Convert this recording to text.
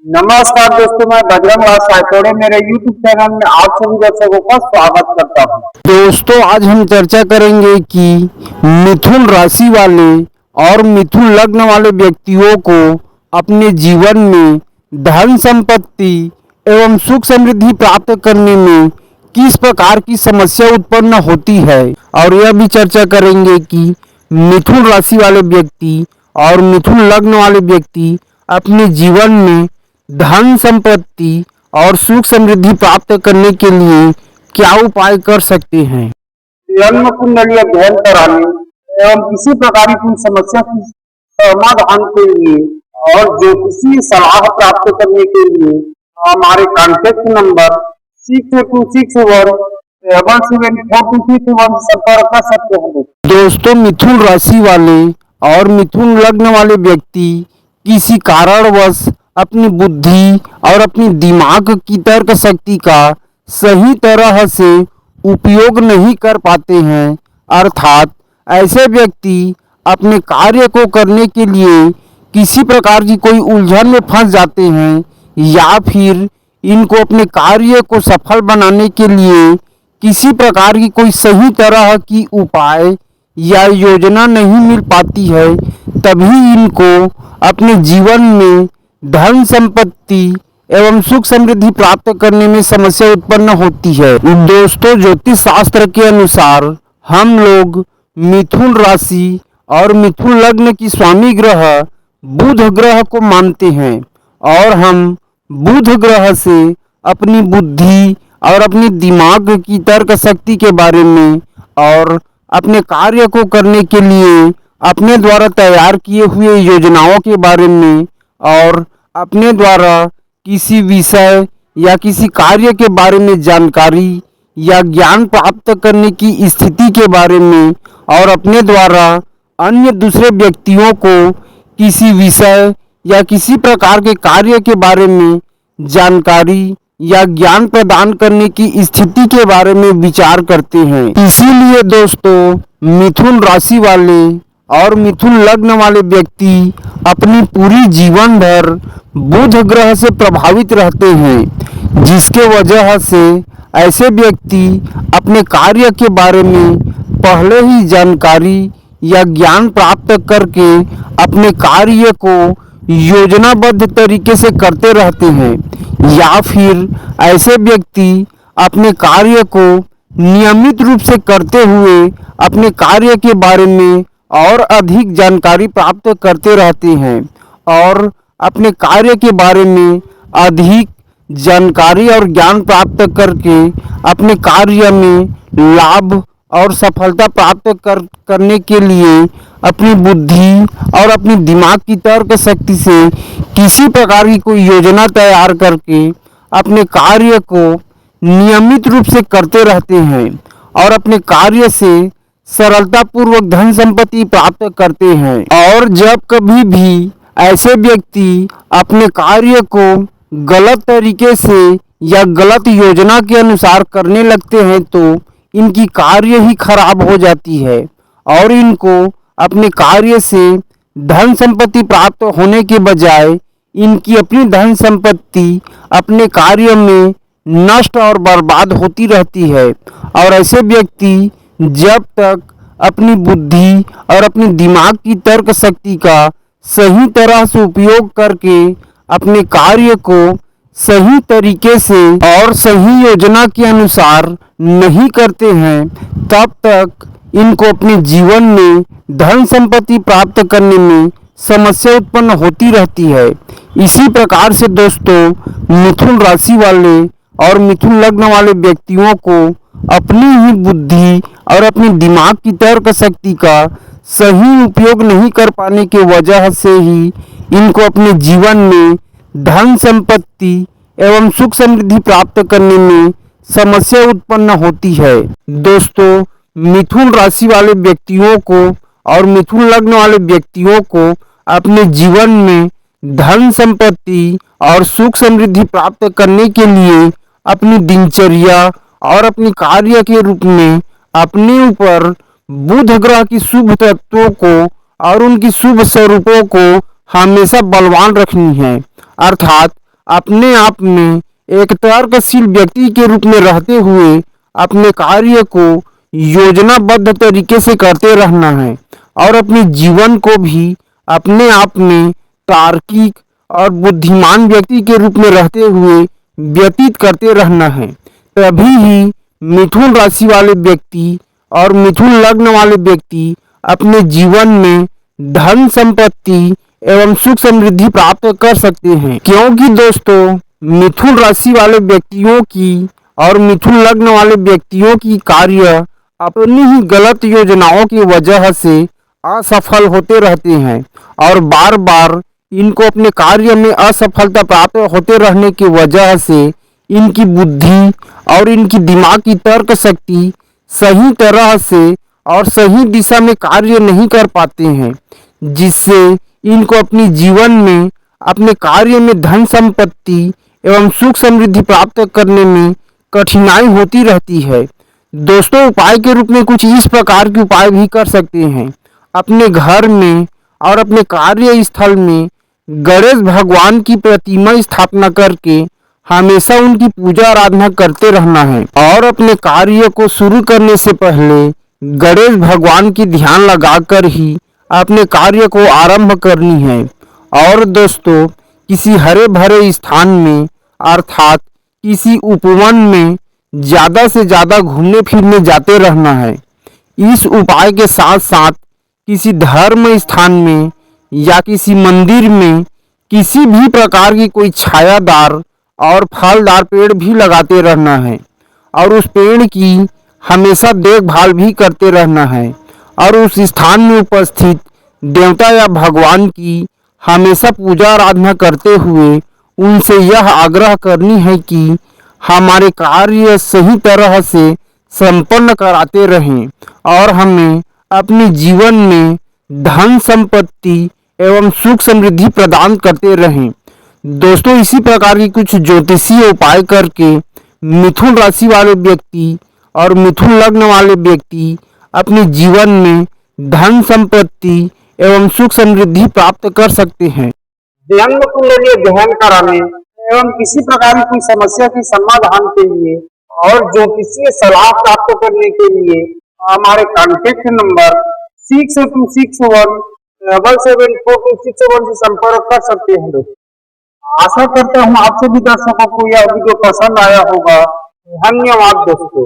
नमस्कार दोस्तों, मैं बजरंग लाल सायतोड़े मेरे YouTube चैनल में आप सभी दर्शकों का स्वागत करता हूं। दोस्तों, आज हम चर्चा करेंगे कि मिथुन राशि वाले और मिथुन लग्न वाले व्यक्तियों को अपने जीवन में धन संपत्ति एवं सुख समृद्धि प्राप्त करने में किस प्रकार की समस्या उत्पन्न होती है, और यह भी चर्चा करेंगे कि मिथुन राशि वाले व्यक्ति और मिथुन लग्न वाले व्यक्ति अपने जीवन में धन संपत्ति और सुख समृद्धि प्राप्त करने के लिए क्या उपाय कर सकते हैं। जन्म कुंडली अध्ययन कराने एवं किसी प्रकार की समस्या की समाधान के लिए और ज्योतिषीय सलाह प्राप्त करने के लिए हमारे कॉन्टेक्ट नंबर 6261774231 संपर्क कर सकते हैं। दोस्तों, मिथुन राशि वाले और मिथुन लग्न वाले व्यक्ति किसी कारणवश अपनी बुद्धि और अपनी दिमाग की तर्क शक्ति का सही तरह से उपयोग नहीं कर पाते हैं, अर्थात ऐसे व्यक्ति अपने कार्य को करने के लिए किसी प्रकार की कोई उलझन में फंस जाते हैं, या फिर इनको अपने कार्य को सफल बनाने के लिए किसी प्रकार की कोई सही तरह की उपाय या योजना नहीं मिल पाती है, तभी इनको अपने जीवन में धन संपत्ति एवं सुख समृद्धि प्राप्त करने में समस्या उत्पन्न होती है। दोस्तों, ज्योतिष शास्त्र के अनुसार हम लोग मिथुन राशि और मिथुन लग्न की स्वामी ग्रह बुध ग्रह को मानते हैं, और हम बुध ग्रह से अपनी बुद्धि और अपनी दिमाग की तर्क शक्ति के बारे में और अपने कार्य को करने के लिए अपने द्वारा तैयार किए हुए योजनाओं के बारे में और अपने द्वारा किसी विषय या किसी कार्य के बारे में जानकारी या ज्ञान प्राप्त करने की स्थिति के बारे में और अपने द्वारा अन्य दूसरे व्यक्तियों को किसी विषय या किसी प्रकार के कार्य के बारे में जानकारी या ज्ञान प्रदान करने की स्थिति के बारे में विचार करते हैं। इसीलिए दोस्तों, मिथुन राशि वाले और मिथुन लग्न वाले व्यक्ति अपनी पूरी जीवन भर बुध ग्रह से प्रभावित रहते हैं, जिसके वजह से ऐसे व्यक्ति अपने कार्य के बारे में पहले ही जानकारी या ज्ञान प्राप्त करके अपने कार्य को योजनाबद्ध तरीके से करते रहते हैं, या फिर ऐसे व्यक्ति अपने कार्य को नियमित रूप से करते हुए अपने कार्य के बारे में और अधिक जानकारी प्राप्त करते रहते हैं और अपने कार्य के बारे में अधिक जानकारी और ज्ञान प्राप्त करके अपने कार्य में लाभ और सफलता प्राप्त करने के लिए अपनी बुद्धि और अपनी दिमाग की तर्क शक्ति से किसी प्रकार की कोई योजना तैयार करके अपने कार्य को नियमित रूप से करते रहते हैं और अपने कार्य से सरलतापूर्वक धन संपत्ति प्राप्त करते हैं। और जब कभी भी ऐसे व्यक्ति अपने कार्य को गलत तरीके से या गलत योजना के अनुसार करने लगते हैं, तो इनकी कार्य ही खराब हो जाती है और इनको अपने कार्य से धन संपत्ति प्राप्त होने के बजाय इनकी अपनी धन संपत्ति अपने कार्य में नष्ट और बर्बाद होती रहती है। और ऐसे व्यक्ति जब तक अपनी बुद्धि और अपनी दिमाग की तर्क शक्ति का सही तरह से उपयोग करके अपने कार्य को सही तरीके से और सही योजना के अनुसार नहीं करते हैं, तब तक इनको अपने जीवन में धन संपत्ति प्राप्त करने में समस्या उत्पन्न होती रहती है। इसी प्रकार से दोस्तों, मिथुन राशि वाले और मिथुन लग्न वाले व्यक्तियों को अपनी ही बुद्धि और अपनी दिमाग की तर्क शक्ति का सही उपयोग नहीं कर पाने की वजह से ही इनको अपने जीवन में धन संपत्ति एवं सुख समृद्धि प्राप्त करने में समस्या उत्पन्न होती है। दोस्तों, मिथुन राशि वाले व्यक्तियों को और मिथुन लग्न वाले व्यक्तियों को अपने जीवन में धन संपत्ति और सुख समृद्धि प्राप्त करने के लिए अपनी दिनचर्या और अपनी कार्य के रूप में अपने ऊपर बुध ग्रह की शुभ तत्वों को और उनकी शुभ स्वरूपों को हमेशा बलवान रखनी है, अर्थात अपने आप में एक तर्कशील व्यक्ति के रूप में रहते हुए अपने कार्य को योजनाबद्ध तरीके से करते रहना है और अपने जीवन को भी अपने आप में तार्किक और बुद्धिमान व्यक्ति के रूप में रहते हुए व्यतीत करते रहना है। तभी ही मिथुन राशि वाले व्यक्ति और मिथुन लग्न वाले व्यक्ति अपने जीवन में धन संपत्ति एवं सुख समृद्धि प्राप्त कर सकते हैं। क्योंकि दोस्तों मिथुन राशि वाले व्यक्तियों की और मिथुन लग्न वाले व्यक्तियों की कार्य अपनी ही गलत योजनाओं की वजह से असफल होते रहते हैं और बार बार इनको अपने कार्य में असफलता प्राप्त होते रहने की वजह से इनकी बुद्धि और इनकी दिमाग की तर्क शक्ति सही तरह से और सही दिशा में कार्य नहीं कर पाते हैं, जिससे इनको अपनी जीवन में अपने कार्य में धन संपत्ति एवं सुख समृद्धि प्राप्त करने में कठिनाई होती रहती है। दोस्तों उपाय के रूप में कुछ इस प्रकार के उपाय भी कर सकते हैं। अपने घर में और अपने कार्य स्थल में गणेश भगवान की प्रतिमा स्थापना करके हमेशा उनकी पूजा आराधना करते रहना है और अपने कार्य को शुरू करने से पहले गणेश भगवान की ध्यान लगाकर ही अपने कार्य को आरंभ करनी है। और दोस्तों किसी हरे भरे स्थान में अर्थात किसी उपवन में ज़्यादा से ज़्यादा घूमने फिरने जाते रहना है। इस उपाय के साथ साथ किसी धर्म स्थान में या किसी मंदिर में किसी भी प्रकार की कोई छायादार और फलदार पेड़ भी लगाते रहना है और उस पेड़ की हमेशा देखभाल भी करते रहना है और उस स्थान में उपस्थित देवता या भगवान की हमेशा पूजा आराधना करते हुए उनसे यह आग्रह करनी है कि हमारे कार्य सही तरह से संपन्न कराते रहें और हमें अपने जीवन में धन संपत्ति एवं सुख समृद्धि प्रदान करते रहें। दोस्तों इसी प्रकार की कुछ ज्योतिषीय उपाय करके मिथुन राशि वाले व्यक्ति और मिथुन लग्न वाले व्यक्ति अपने जीवन में धन संपत्ति एवं सुख समृद्धि प्राप्त कर सकते हैं। जन्म कुंडली अध्ययन कराने एवं किसी प्रकार की समस्या के समाधान के लिए और ज्योतिषीय सलाह प्राप्त करने के लिए हमारे कॉन्टेक्ट नंबर 6261774261 से संपर्क कर सकते हैं। आशा करता हूँ आप सभी दर्शकों को यह वीडियो पसंद आया होगा। धन्यवाद दोस्तों।